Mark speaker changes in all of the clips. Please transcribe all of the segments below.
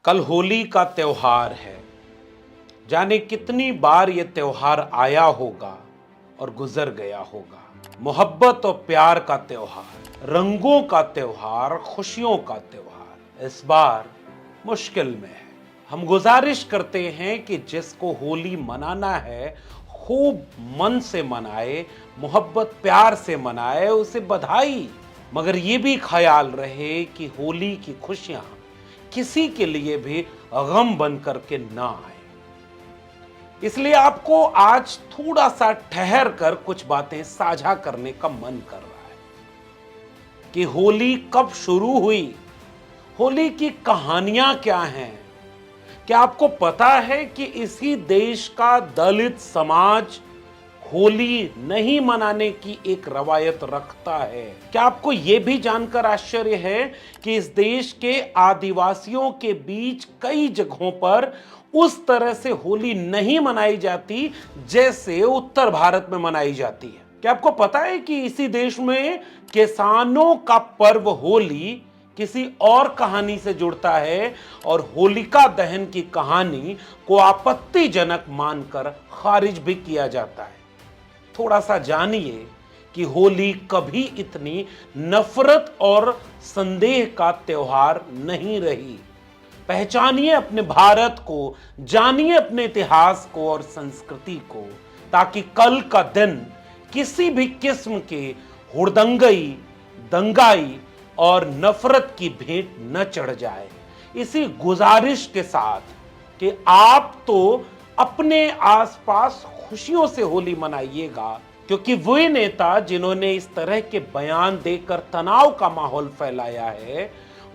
Speaker 1: कल होली का त्योहार है। जाने कितनी बार ये त्योहार आया होगा और गुजर गया होगा। मोहब्बत और प्यार का त्योहार, रंगों का त्योहार, खुशियों का त्योहार इस बार मुश्किल में है। हम गुजारिश करते हैं कि जिसको होली मनाना है खूब मन से मनाए, मोहब्बत प्यार से मनाए, उसे बधाई। मगर ये भी ख्याल रहे कि होली की खुशियां किसी के लिए भी गम बन करके ना आए। इसलिए आपको आज थोड़ा सा ठहर कर कुछ बातें साझा करने का मन कर रहा है कि होली कब शुरू हुई, होली की कहानियां क्या हैं। क्या आपको पता है कि इसी देश का दलित समाज होली नहीं मनाने की एक रवायत रखता है? क्या आपको यह भी जानकर आश्चर्य है कि इस देश के आदिवासियों के बीच कई जगहों पर उस तरह से होली नहीं मनाई जाती जैसे उत्तर भारत में मनाई जाती है? क्या आपको पता है कि इसी देश में किसानों का पर्व होली किसी और कहानी से जुड़ता है और होलिका दहन की कहानी को आपत्तिजनक मानकर खारिज भी किया जाता है? थोड़ा सा जानिए कि होली कभी इतनी नफरत और संदेह का त्योहार नहीं रही। पहचानिए अपने भारत को, जानिए अपने इतिहास को और संस्कृति को, ताकि कल का दिन किसी भी किस्म के हुड़दंगई, दंगाई और नफरत की भेंट न चढ़ जाए। इसी गुजारिश के साथ कि आप तो अपने आसपास खुशियों से होली मनाइएगा, क्योंकि वे नेता जिन्होंने इस तरह के बयान देकर तनाव का माहौल फैलाया है,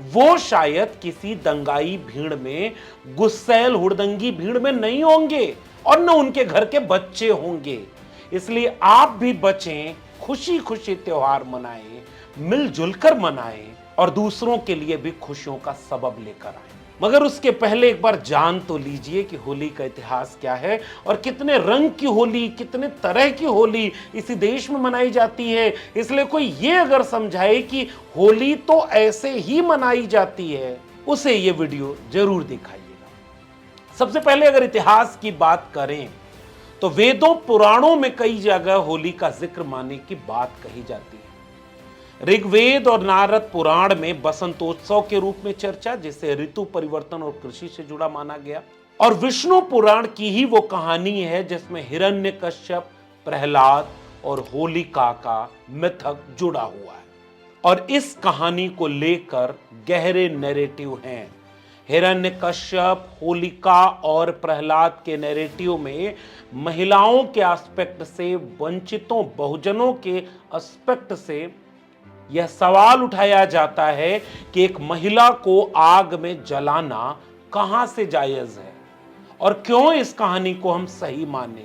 Speaker 1: वो शायद किसी दंगाई भीड़ में, गुस्सैल हुड़दंगी भीड़ में नहीं होंगे और न उनके घर के बच्चे होंगे। इसलिए आप भी बचें, खुशी खुशी त्योहार मनाएं, मिलजुल कर मनाएं और दूसरों के लिए भी खुशियों का सबब लेकर आएं। मगर उसके पहले एक बार जान तो लीजिए कि होली का इतिहास क्या है और कितने रंग की होली, कितने तरह की होली इसी देश में मनाई जाती है। इसलिए कोई ये अगर समझाए कि होली तो ऐसे ही मनाई जाती है, उसे ये वीडियो जरूर दिखाइएगा। सबसे पहले अगर इतिहास की बात करें तो वेदों पुराणों में कई जगह होली का जिक्र मानने की बात कही जाती है। ऋग्वेद और नारद पुराण में बसंतोत्सव के रूप में चर्चा, जिसे ऋतु परिवर्तन और कृषि से जुड़ा माना गया। और विष्णु पुराण की ही वो कहानी है जिसमें हिरण्यकश्यप, प्रहलाद और होलिका का मिथक जुड़ा हुआ है। और इस कहानी को लेकर गहरे नैरेटिव हैं। हिरण्यकश्यप, होलिका और प्रहलाद के नैरेटिव में महिलाओं के एस्पेक्ट से, वंचितों बहुजनों के एस्पेक्ट से यह सवाल उठाया जाता है कि एक महिला को आग में जलाना कहां से जायज है और क्यों इस कहानी को हम सही माने,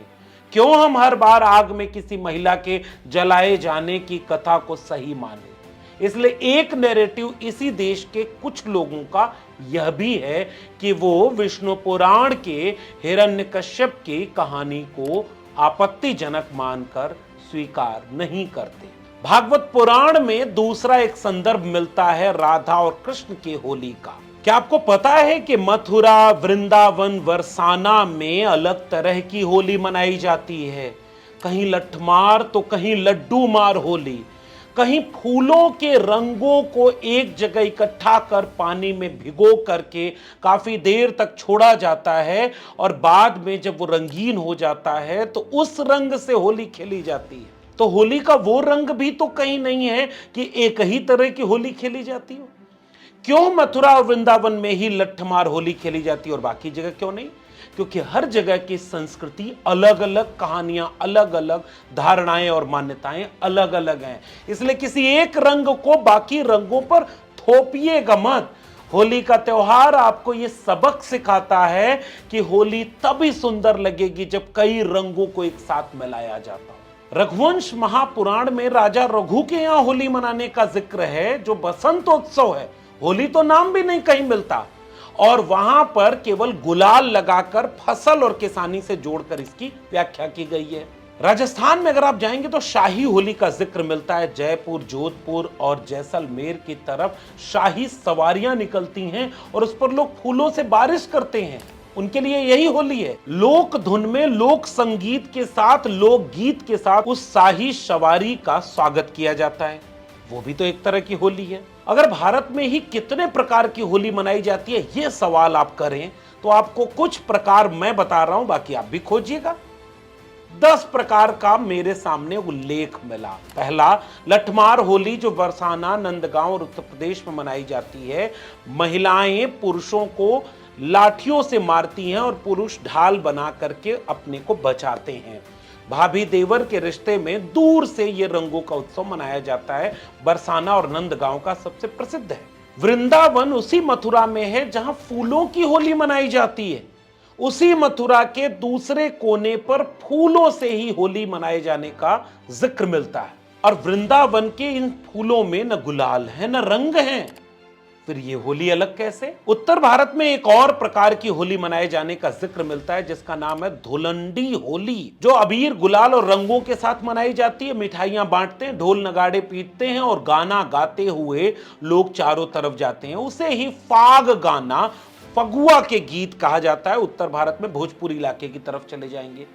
Speaker 1: क्यों हम हर बार आग में किसी महिला के जलाए जाने की कथा को सही माने। इसलिए एक नैरेटिव इसी देश के कुछ लोगों का यह भी है कि वो विष्णु पुराण के हिरण्यकश्यप की कहानी को आपत्तिजनक मानकर स्वीकार नहीं करते। भागवत पुराण में दूसरा एक संदर्भ मिलता है राधा और कृष्ण की होली का। क्या आपको पता है कि मथुरा, वृंदावन, बरसाना में अलग तरह की होली मनाई जाती है? कहीं लठमार तो कहीं लड्डू मार होली। कहीं फूलों के रंगों को एक जगह इकट्ठा कर पानी में भिगो करके काफी देर तक छोड़ा जाता है और बाद में जब वो रंगीन हो जाता है तो उस रंग से होली खेली जाती है। तो होली का वो रंग भी तो कहीं नहीं है कि एक ही तरह की होली खेली जाती हो। क्यों मथुरा और वृंदावन में ही लठमार होली खेली जाती है और बाकी जगह क्यों नहीं? क्योंकि हर जगह की संस्कृति अलग अलग, कहानियां अलग अलग, धारणाएं और मान्यताएं अलग अलग हैं। इसलिए किसी एक रंग को बाकी रंगों पर थोपिएगा मत। होली का त्योहार आपको यह सबक सिखाता है कि होली तभी सुंदर लगेगी जब कई रंगों को एक साथ मिलाया जाता हो। रघुवंश महापुराण में राजा रघु के यहां होली मनाने का जिक्र है, जो बसंतोत्सव है। होली तो नाम भी नहीं कहीं मिलता और वहां पर केवल गुलाल लगाकर फसल और किसानी से जोड़कर इसकी व्याख्या की गई है। राजस्थान में अगर आप जाएंगे तो शाही होली का जिक्र मिलता है। जयपुर, जोधपुर और जैसलमेर की तरफ शाही सवारियां निकलती हैं और उस पर लोग फूलों से बारिश करते हैं। उनके लिए यही होली है। लोक धुन में, लोक संगीत के साथ, लोक गीत के साथ उस शाही सवारी का स्वागत किया जाता है। वो भी तो एक तरह की होली है। अगर भारत में ही कितने प्रकार की होली मनाई जाती है, यह सवाल आप करें तो आपको कुछ प्रकार मैं बता रहा हूं, बाकी आप भी खोजिएगा। 10 प्रकार का मेरे सामने उल्लेख मिला। पहला, लठमार होली, जो बरसाना, नंदगांव और उत्तर प्रदेश में मनाई जाती है। महिलाएं पुरुषों को लाठियों से मारती हैं और पुरुष ढाल बना करके अपने को बचाते हैं। भाभी देवर के रिश्ते में दूर से यह रंगों का उत्सव मनाया जाता है। बरसाना और नंदगांव का सबसे प्रसिद्ध है। वृंदावन उसी मथुरा में है जहां फूलों की होली मनाई जाती है। उसी मथुरा के दूसरे कोने पर फूलों से ही होली मनाए जाने का जिक्र मिलता है। और वृंदावन के इन फूलों में न गुलाल है न रंग है, फिर ये होली अलग कैसे? उत्तर भारत में एक और प्रकार की होली मनाए जाने का जिक्र मिलता है जिसका नाम है धुलंडी होली, जो अबीर, गुलाल और रंगों के साथ मनाई जाती है। मिठाइयां बांटते हैं, ढोल नगाड़े पीटते हैं और गाना गाते हुए लोग चारों तरफ जाते हैं। उसे ही फाग गाना, फगुआ के गीत कहा जाता है। उत्तर भारत में भोजपुरी इलाके की तरफ चले जाएंगे,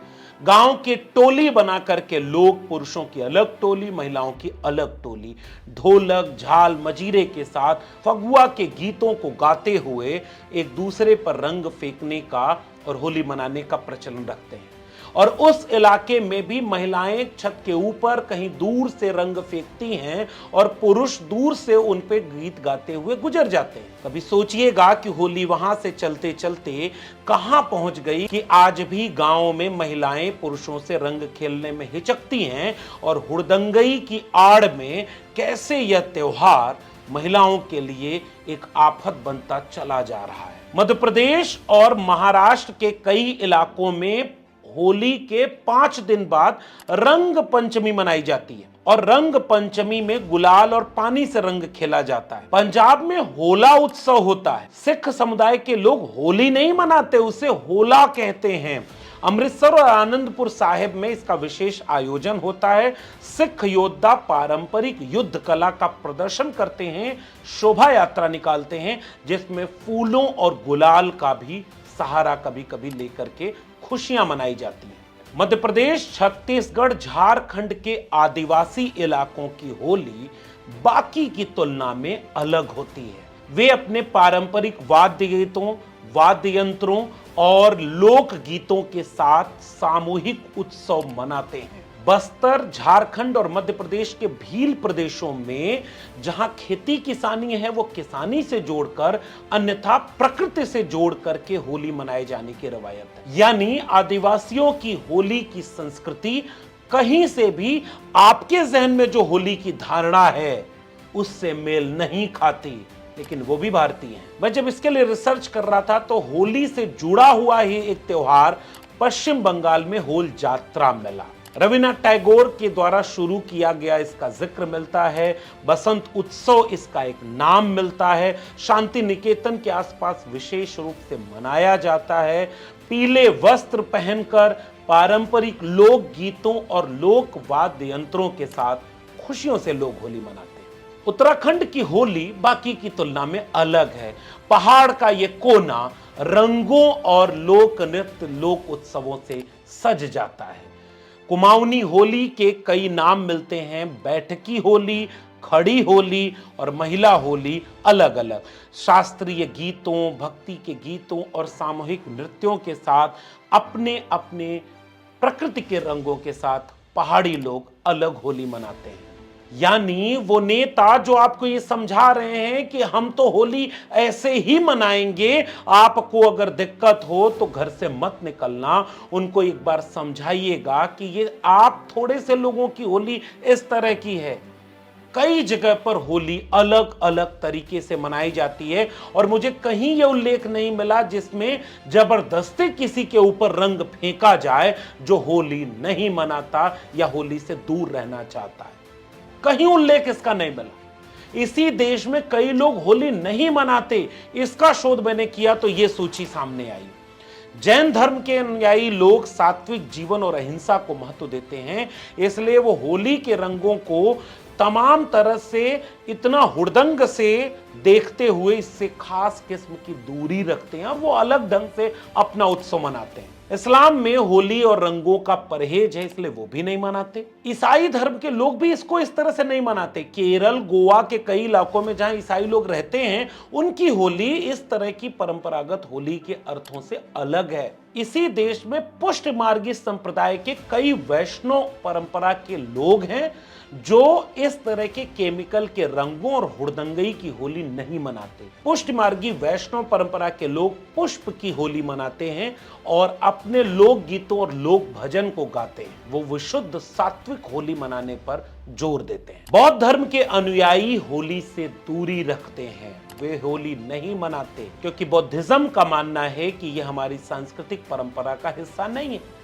Speaker 1: गांव की टोली बना करके लोग, पुरुषों की अलग टोली, महिलाओं की अलग टोली, ढोलक, झाल, मजीरे के साथ फगुआ के गीतों को गाते हुए एक दूसरे पर रंग फेंकने का और होली मनाने का प्रचलन रखते हैं। और उस इलाके में भी महिलाएं छत के ऊपर कहीं दूर से रंग फेंकती हैं और पुरुष दूर से उन पे गीत गाते हुए गुजर जाते हैं। कभी सोचिएगा कि होली वहां से चलते चलते कहां पहुंच गई कि आज भी गांव में महिलाएं पुरुषों से रंग खेलने में हिचकती हैं और हुड़दंगई की आड़ में कैसे यह त्योहार महिलाओं के लिए एक आफत बनता चला जा रहा है। मध्य प्रदेश और महाराष्ट्र के कई इलाकों में होली के 5 दिन बाद रंग पंचमी मनाई जाती है और रंग पंचमी में गुलाल और पानी से रंग खेला जाता है। पंजाब में होला उत्सव होता है। सिख समुदाय के लोग होली नहीं मनाते, उसे होला कहते हैं। अमृतसर और आनंदपुर साहिब में इसका विशेष आयोजन होता है। सिख योद्धा पारंपरिक युद्ध कला का प्रदर्शन करते हैं, शोभा यात्रा निकालते हैं जिसमें फूलों और गुलाल का भी सहारा कभी कभी लेकर के खुशियां मनाई जाती हैं। मध्य प्रदेश, छत्तीसगढ़, झारखंड के आदिवासी इलाकों की होली बाकी की तुलना में अलग होती है। वे अपने पारंपरिक वाद्य गीतों, वाद्य यंत्रों और लोक गीतों के साथ सामूहिक उत्सव मनाते हैं। बस्तर, झारखंड और मध्य प्रदेश के भील प्रदेशों में जहां खेती किसानी है, वो किसानी से जोड़कर, अन्यथा प्रकृति से जोड़ करके होली मनाए जाने की रवायत है। यानी आदिवासियों की होली की संस्कृति कहीं से भी आपके जहन में जो होली की धारणा है उससे मेल नहीं खाती, लेकिन वो भी भारतीय हैं। मैं जब इसके लिए रिसर्च कर रहा था तो होली से जुड़ा हुआ ही एक त्योहार पश्चिम बंगाल में होल जात्रा मिला। रविन्द्रनाथ टैगोर के द्वारा शुरू किया गया इसका जिक्र मिलता है। बसंत उत्सव इसका एक नाम मिलता है। शांति निकेतन के आसपास विशेष रूप से मनाया जाता है। पीले वस्त्र पहनकर पारंपरिक लोक गीतों और लोक वाद्य यंत्रों के साथ खुशियों से लोग होली मनाते हैं। उत्तराखंड की होली बाकी की तुलना में अलग है। पहाड़ का ये कोना रंगों और लोक नृत्य, लोक उत्सवों से सज जाता है। कुमाऊनी होली के कई नाम मिलते हैं। बैठकी होली, खड़ी होली और महिला होली अलग अलग शास्त्रीय गीतों, भक्ति के गीतों और सामूहिक नृत्यों के साथ अपने अपने प्रकृति के रंगों के साथ पहाड़ी लोग अलग होली मनाते हैं। यानी वो नेता जो आपको ये समझा रहे हैं कि हम तो होली ऐसे ही मनाएंगे, आपको अगर दिक्कत हो तो घर से मत निकलना, उनको एक बार समझाइएगा कि ये आप थोड़े से लोगों की होली इस तरह की है। कई जगह पर होली अलग अलग तरीके से मनाई जाती है और मुझे कहीं यह उल्लेख नहीं मिला जिसमें जबरदस्ती किसी के ऊपर रंग फेंका जाए जो होली नहीं मनाता या होली से दूर रहना चाहता है। कहीं उल्लेख इसका नहीं मिला। इसी देश में कई लोग होली नहीं मनाते, इसका शोध मैंने किया तो यह सूची सामने आई। जैन धर्म के अनुयायी लोग सात्विक जीवन और अहिंसा को महत्व देते हैं, इसलिए वो होली के रंगों को तमाम तरह से इतना हुड़दंग से देखते हुए इससे खास किस्म की दूरी रखते हैं और वो अलग ढंग से अपना उत्सव मनाते हैं। इस्लाम में होली और रंगों का परहेज है, इसलिए वो भी नहीं मनाते। ईसाई धर्म के लोग भी इसको इस तरह से नहीं मनाते। केरल, गोवा के कई इलाकों में जहां ईसाई लोग रहते हैं, उनकी होली इस तरह की परंपरागत होली के अर्थों से अलग है। इसी देश में पुष्ट मार्गी संप्रदाय के कई वैष्णव परंपरा के लोग हैं जो इस तरह के केमिकल के रंगों और हुड़दंगई की होली नहीं मनाते। पुष्ट मार्गी वैष्णव परंपरा के लोग पुष्प की होली मनाते हैं और अपने लोक गीतों और लोक भजन को गाते हैं। वो विशुद्ध सात्विक होली मनाने पर जोर देते हैं। बौद्ध धर्म के अनुयायी होली से दूरी रखते हैं, वे होली नहीं मनाते क्योंकि बौद्धिज्म का मानना है कि यह हमारी सांस्कृतिक परंपरा का हिस्सा नहीं है।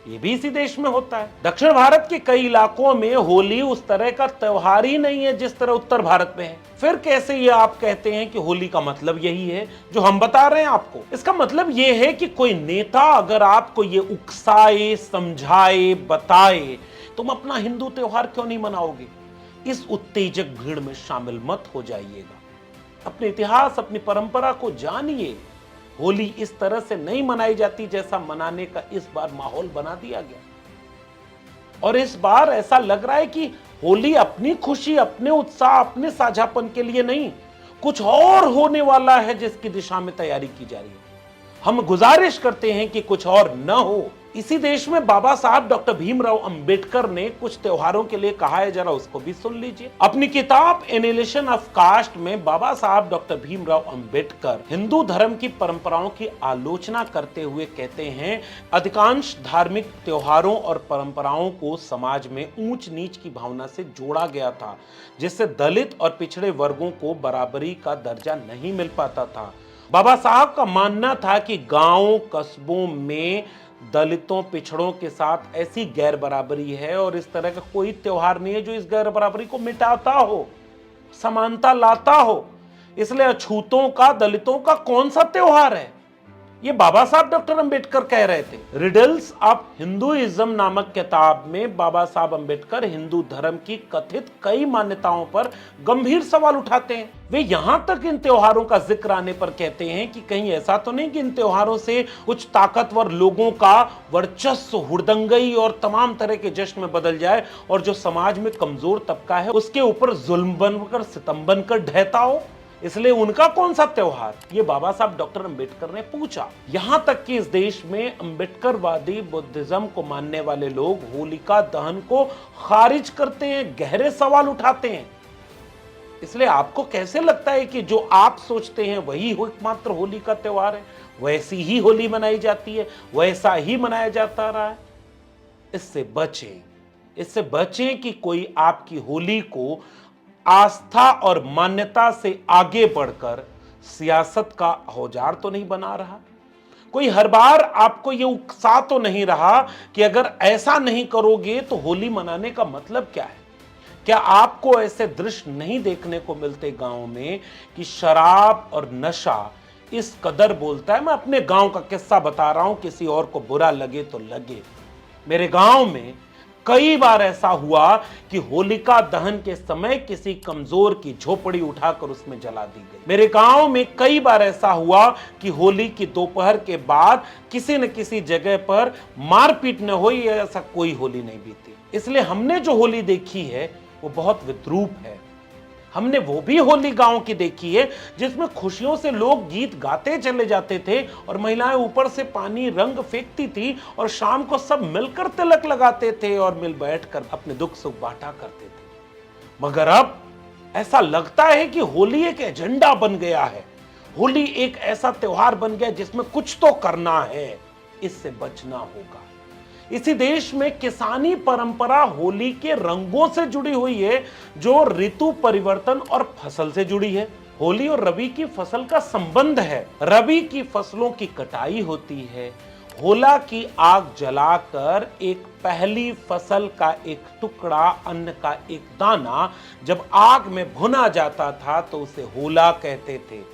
Speaker 1: ये भी इसी देश में होता है। दक्षिण भारत के कई इलाकों में होली उस तरह का त्योहार ही नहीं है जिस तरह उत्तर भारत में है। फिर कैसे ये आप कहते हैं कि होली का मतलब यही है जो हम बता रहे हैं आपको? इसका मतलब ये है कि कोई नेता अगर आपको ये उकसाए, समझाए, बताए तुम अपना हिंदू त्योहार क्यों नहीं मनाओगे, इस उत्तेजक भीड़ में शामिल मत हो जाइएगा। अपने इतिहास, अपनी परंपरा को जानिए। होली इस तरह से नहीं मनाई जाती जैसा मनाने का इस बार माहौल बना दिया गया। और इस बार ऐसा लग रहा है कि होली अपनी खुशी, अपने उत्साह, अपने साझापन के लिए नहीं, कुछ और होने वाला है जिसकी दिशा में तैयारी की जा रही है। हम गुजारिश करते हैं कि कुछ और न हो। इसी देश में बाबा साहब डॉक्टर भीमराव अंबेडकर ने कुछ त्योहारों के लिए कहा है, जरा उसको भी सुन लीजिए। अपनी किताब एनिहिलेशन ऑफ कास्ट में बाबा साहब डॉक्टर भीमराव अंबेडकर हिंदू धर्म की परंपराओं की आलोचना करते हुए कहते हैं, अधिकांश धार्मिक त्योहारों और परंपराओं को समाज में ऊंच नीच की भावना से जोड़ा गया था, जिससे दलित और पिछड़े वर्गों को बराबरी का दर्जा नहीं मिल पाता था। बाबा साहब का मानना था कि गांवों, कस्बों में दलितों, पिछड़ों के साथ ऐसी गैर बराबरी है और इस तरह का कोई त्योहार नहीं है जो इस गैर बराबरी को मिटाता हो, समानता लाता हो। इसलिए अछूतों का, दलितों का कौन सा त्योहार है? ये बाबा साहब डॉक्टर अंबेडकर कह रहे थे। रिडल्स ऑफ हिंदुइज्म नामक किताब में बाबा साहब अंबेडकर हिंदू धर्म की कथित कई मान्यताओं पर गंभीर सवाल उठाते हैं। वे यहां तक इन त्योहारों का जिक्र आने पर कहते हैं कि कहीं ऐसा तो नहीं कि इन त्योहारों से कुछ ताकतवर लोगों का वर्चस्व, हुड़दंगई और तमाम तरह के जश्न में बदल जाए और जो समाज में कमजोर तबका है उसके ऊपर जुल्म बनकर, सितम बनकर ढहता हो। इसलिए उनका कौन सा त्योहार, ये बाबा साहब डॉक्टर अंबेडकर ने पूछा। यहां तक कि इस देश में अंबेडकरवादी बुद्धिज्म को मानने वाले लोग होलिका दहन को खारिज करते हैं, गहरे सवाल उठाते हैं। इसलिए आपको कैसे लगता है कि जो आप सोचते हैं वही एकमात्र होली का त्योहार है, वैसी ही होली मनाई जाती है, वैसा ही मनाया जाता रहा है? इससे बचें, इससे बचें कि कोई आपकी होली को आस्था और मान्यता से आगे बढ़कर सियासत का औजार तो नहीं बना रहा। कोई हर बार आपको यह उकसा तो नहीं रहा कि अगर ऐसा नहीं करोगे तो होली मनाने का मतलब क्या है? क्या आपको ऐसे दृश्य नहीं देखने को मिलते गांव में कि शराब और नशा इस कदर बोलता है? मैं अपने गांव का किस्सा बता रहा हूं, किसी और को बुरा लगे तो लगे। मेरे गांव में कई बार ऐसा हुआ कि होलिका दहन के समय किसी कमजोर की झोपड़ी उठाकर उसमें जला दी गई। मेरे गांव में कई बार ऐसा हुआ कि होली की दोपहर के बाद किसी न किसी जगह पर मारपीट न हुई, ऐसा कोई होली नहीं बीती। इसलिए हमने जो होली देखी है वो बहुत विद्रूप है। हमने वो भी होली गांव की देखी है जिसमें खुशियों से लोग गीत गाते चले जाते थे और महिलाएं ऊपर से पानी, रंग फेंकती थी और शाम को सब मिलकर तिलक लगाते थे और मिल बैठकर अपने दुख सुख बांटा करते थे। मगर अब ऐसा लगता है कि होली एक एजेंडा बन गया है, होली एक ऐसा त्योहार बन गया जिसमें कुछ तो करना है। इससे बचना होगा। इसी देश में किसानी परंपरा होली के रंगों से जुड़ी हुई है, जो ऋतु परिवर्तन और फसल से जुड़ी है। होली और रबी की फसल का संबंध है। रबी की फसलों की कटाई होती है। होला की आग जलाकर एक पहली फसल का एक टुकड़ा, अन्न का एक दाना जब आग में भुना जाता था तो उसे होला कहते थे।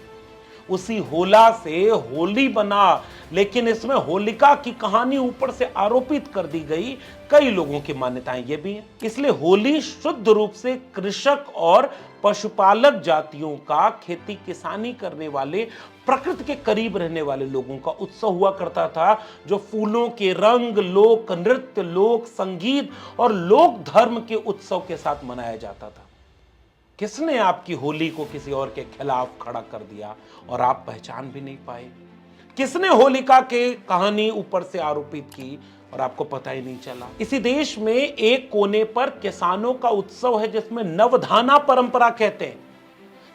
Speaker 1: उसी होला से होली बना, लेकिन इसमें होलिका की कहानी ऊपर से आरोपित कर दी गई। कई लोगों की मान्यताएं ये भी हैं। इसलिए होली शुद्ध रूप से कृषक और पशुपालक जातियों का, खेती किसानी करने वाले, प्रकृति के करीब रहने वाले लोगों का उत्सव हुआ करता था, जो फूलों के रंग, लोक नृत्य, लोक संगीत और लोक धर्म के उत्सव के साथ मनाया जाता था। किसने आपकी होली को किसी और के खिलाफ खड़ा कर दिया और आप पहचान भी नहीं पाए? किसने होलिका के कहानी ऊपर से आरोपित की और आपको पता ही नहीं चला? इसी देश में एक कोने पर किसानों का उत्सव है जिसमें नवधाना परंपरा कहते हैं,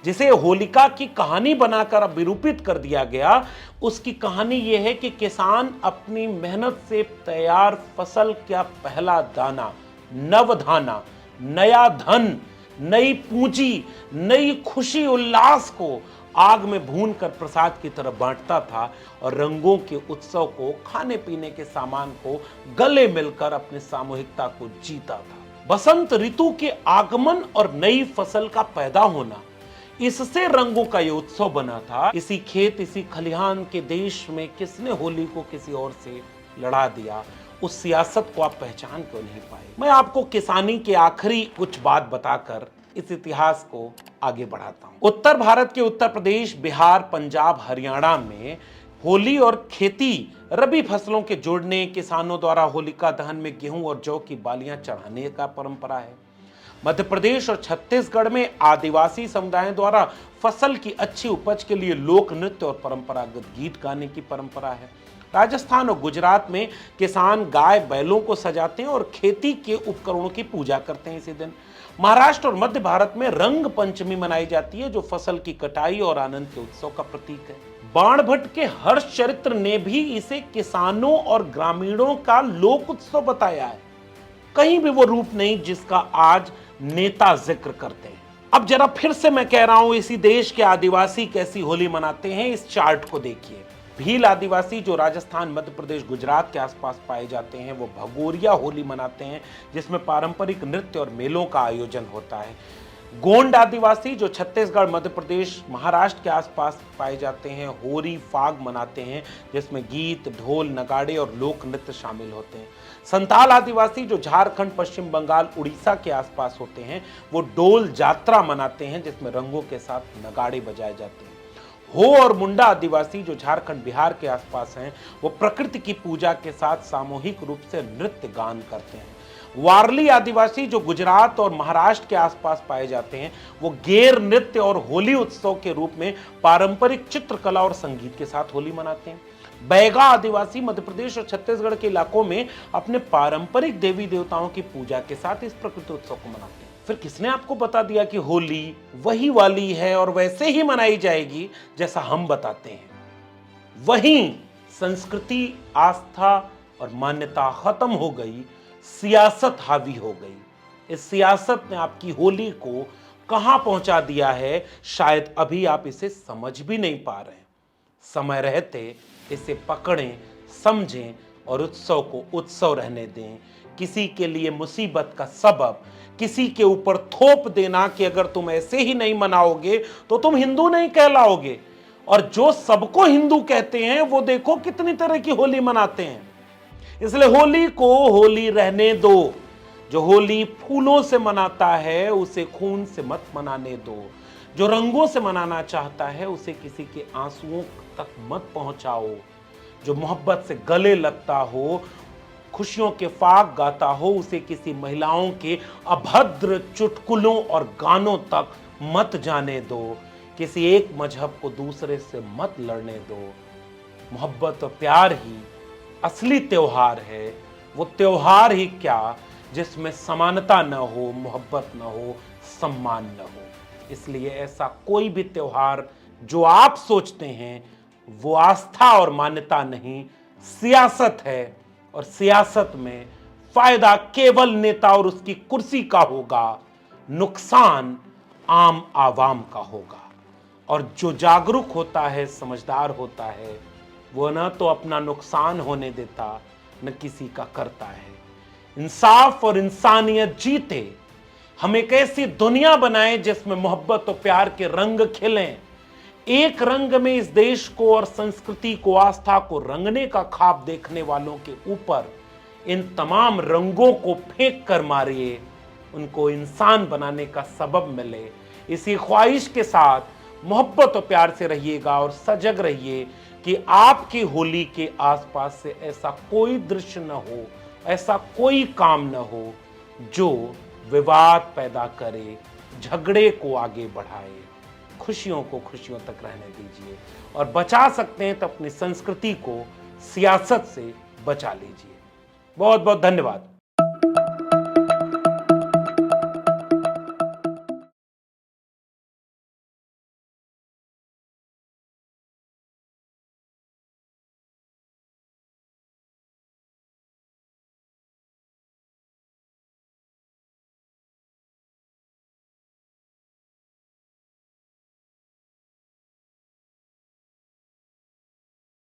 Speaker 1: जिसे होलिका की कहानी बनाकर अब विरूपित कर दिया गया। उसकी कहानी यह है कि किसान अपनी मेहनत से तैयार फसल का पहला दाना, नवधाना, नया धन, नई पूंजी, नई खुशी उल्लास को आग में भूनकर प्रसाद की तरह बांटता था और रंगों के उत्सव को, खाने पीने के सामान को गले मिलकर अपनी सामूहिकता को जीता था। बसंत ऋतु के आगमन और नई फसल का पैदा होना, इससे रंगों का ये उत्सव बना था। इसी खेत, इसी खलिहान के देश में किसने होली को किसी और से लड़ा दिया? उस सियासत को आप पहचान क्यों नहीं पाए? मैं आपको किसानी के आखिरी कुछ बात बताकर इस इतिहास को आगे बढ़ाता हूं। उत्तर भारत के उत्तर प्रदेश, बिहार, पंजाब, हरियाणा में होली और खेती, रबी फसलों के जोड़ने, किसानों द्वारा होलिका दहन में गेहूं और जौ की बालियां चढ़ाने का परंपरा है। मध्य प्रदेश और छत्तीसगढ़ में आदिवासी समुदायों द्वारा फसल की अच्छी उपज के लिए लोक नृत्य और परंपरागत गीत गाने की परंपरा है। राजस्थान और गुजरात में किसान गाय बैलों को सजाते हैं और खेती के उपकरणों की पूजा करते हैं इसी दिन। महाराष्ट्र और मध्य भारत में रंग पंचमी मनाई जाती है, जो फसल की कटाई और आनंद के उत्सव का प्रतीक है। बाणभट्ट के हर्ष चरित्र ने भी इसे किसानों और ग्रामीणों का लोक उत्सव बताया है। कहीं भी वो रूप नहीं जिसका आज नेता जिक्र करते हैं। अब जरा फिर से मैं कह रहा हूं, इसी देश के आदिवासी कैसी होली मनाते हैं, इस चार्ट को देखिए। भील आदिवासी जो राजस्थान, मध्य प्रदेश, गुजरात के आसपास पाए जाते हैं, वो भगोरिया होली मनाते हैं, जिसमें पारंपरिक नृत्य और मेलों का आयोजन होता है। गोंड आदिवासी जो छत्तीसगढ़, मध्य प्रदेश, महाराष्ट्र के आसपास पाए जाते हैं, होरी फाग मनाते हैं, जिसमें गीत, ढोल, नगाड़े और लोक नृत्य शामिल होते हैं। संताल आदिवासी जो झारखंड, पश्चिम बंगाल, उड़ीसा के आसपास होते हैं, वो डोल जात्रा मनाते हैं, जिसमें रंगों के साथ नगाड़े बजाए जाते हैं। हो और मुंडा आदिवासी जो झारखंड, बिहार के आसपास हैं, वो प्रकृति की पूजा के साथ सामूहिक रूप से नृत्य गान करते हैं। वारली आदिवासी जो गुजरात और महाराष्ट्र के आसपास पाए जाते हैं, वो गेर नृत्य और होली उत्सव के रूप में पारंपरिक चित्रकला और संगीत के साथ होली मनाते हैं। बैगा आदिवासी मध्य प्रदेश और छत्तीसगढ़ के इलाकों में अपने पारंपरिक देवी देवताओं की पूजा के साथ इस प्रकृति उत्सव को मनाते हैं। फिर किसने आपको बता दिया कि होली वही वाली है और वैसे ही मनाई जाएगी जैसा हम बताते हैं? वहीं संस्कृति, आस्था और मान्यता खत्म हो गई, सियासत हावी हो गई। इस सियासत ने आपकी होली को कहां पहुंचा दिया है, शायद अभी आप इसे समझ भी नहीं पा रहे हैं। समय रहते इसे पकड़ें, समझें और उत्सव को उत्सव रहने दें। किसी के लिए मुसीबत का सबब किसी के ऊपर थोप देना कि अगर तुम ऐसे ही नहीं मनाओगे तो तुम हिंदू नहीं कहलाओगे, और जो सबको हिंदू कहते हैं वो देखो कितनी तरह की होली मनाते हैं। इसलिए होली को होली रहने दो। जो होली फूलों से मनाता है उसे खून से मत मनाने दो। जो रंगों से मनाना चाहता है उसे किसी के आंसुओं तक मत पहुंचाओ। जो मोहब्बत से गले लगता हो, खुशियों के फाग गाता हो, उसे किसी महिलाओं के अभद्र चुटकुलों और गानों तक मत जाने दो। किसी एक मजहब को दूसरे से मत लड़ने दो। मोहब्बत और प्यार ही असली त्योहार है। वो त्योहार ही क्या जिसमें समानता न हो, मोहब्बत न हो, सम्मान न हो। इसलिए ऐसा कोई भी त्योहार जो आप सोचते हैं वो आस्था और मान्यता नहीं, सियासत है। और सियासत में फायदा केवल नेता और उसकी कुर्सी का होगा, नुकसान आम आवाम का होगा। और जो जागरूक होता है, समझदार होता है, वो न तो अपना नुकसान होने देता, न किसी का करता है। इंसाफ और इंसानियत जीते। हम एक ऐसी दुनिया बनाएं जिसमें मोहब्बत और प्यार के रंग खिलें। एक रंग में इस देश को और संस्कृति को, आस्था को रंगने का ख्वाब देखने वालों के ऊपर इन तमाम रंगों को फेंक कर मारिए, उनको इंसान बनाने का सबब मिले। इसी ख्वाहिश के साथ मोहब्बत और प्यार से रहिएगा और सजग रहिए कि आपकी होली के आसपास से ऐसा कोई दृश्य न हो, ऐसा कोई काम न हो जो विवाद पैदा करे, झगड़े को आगे बढ़ाए। खुशियों को खुशियों तक रहने दीजिए और बचा सकते हैं तो अपनी संस्कृति को सियासत से बचा लीजिए। बहुत बहुत धन्यवाद।